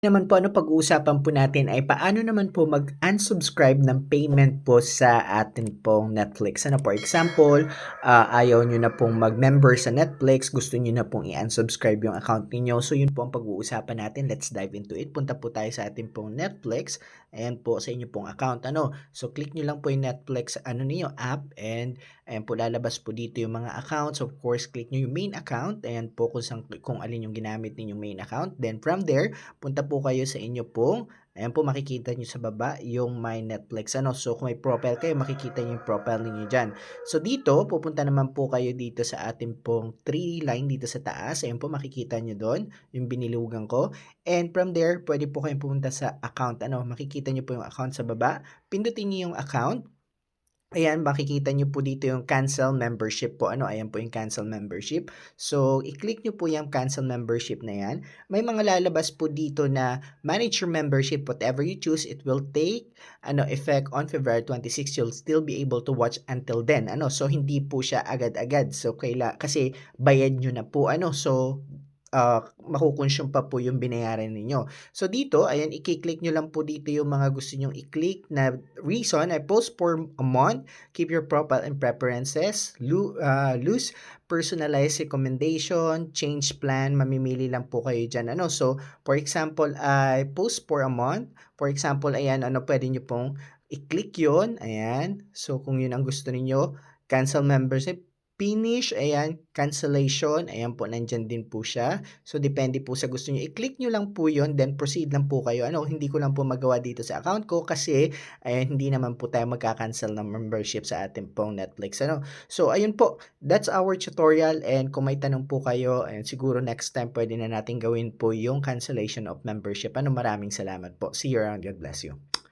Naman po ano pag-uusapan po natin ay paano naman po mag-unsubscribe ng payment po sa atin pong Netflix. Ano for example, ayaw niyo na pong mag-member sa Netflix, gusto niyo na pong i-unsubscribe yung account niyo. So yun po ang pag-uusapan natin. Let's dive into it. Punta po tayo sa ating pong Netflix. Ayan po sa inyo pong account. So click niyo lang po yung Netflix niyo app, and ayan po lalabas po dito yung mga accounts. Of course, click niyo yung main account. Ayan po kung alin yung ginamit ninyong main account. Then from there, punta po kayo sa inyo pong, ayan po makikita nyo sa baba yung My Netflix. So kung may profile kayo, makikita nyo yung profile niyo dyan. So dito, pupunta naman po kayo dito sa ating pong 3 line dito sa taas. Ayan po makikita nyo doon, yung binilugan ko. And from there, pwede po kayong pumunta sa account. Makikita nyo po yung account sa baba. Pindutin nyo yung account. Ayan, makikita nyo po dito yung cancel membership po. Ayan po yung cancel membership. So, i-click nyo po yung cancel membership na yan. May mga lalabas po dito na manage your membership. Whatever you choose, it will take effect on February 26. You'll still be able to watch until then. So, hindi po siya agad-agad. So, kasi bayad nyo na po. So, makukonsume pa po yung binayaran ninyo. So dito, ayan, i-click nyo lang po dito yung mga gusto nyong i-click na reason ay post for a month, keep your profile and preferences, loose personalized recommendation, change plan, mamimili lang po kayo dyan. So, for example, ay post for a month. For example, ayan, pwede nyo pong i-click yun. Ayan. So, kung yun ang gusto niyo, cancel membership, finish, ayan, cancellation, ayan po, nandyan din po siya. So, depende po sa gusto nyo. I-click nyo lang po yun, then proceed lang po kayo. Hindi ko lang po magawa dito sa account ko kasi, ayan, hindi naman po tayo magka-cancel ng membership sa ating pong Netflix. So, ayun po, that's our tutorial, and kung may tanong po kayo, ayan, siguro next time pwede na natin gawin po yung cancellation of membership. Maraming salamat po. See you around. God bless you.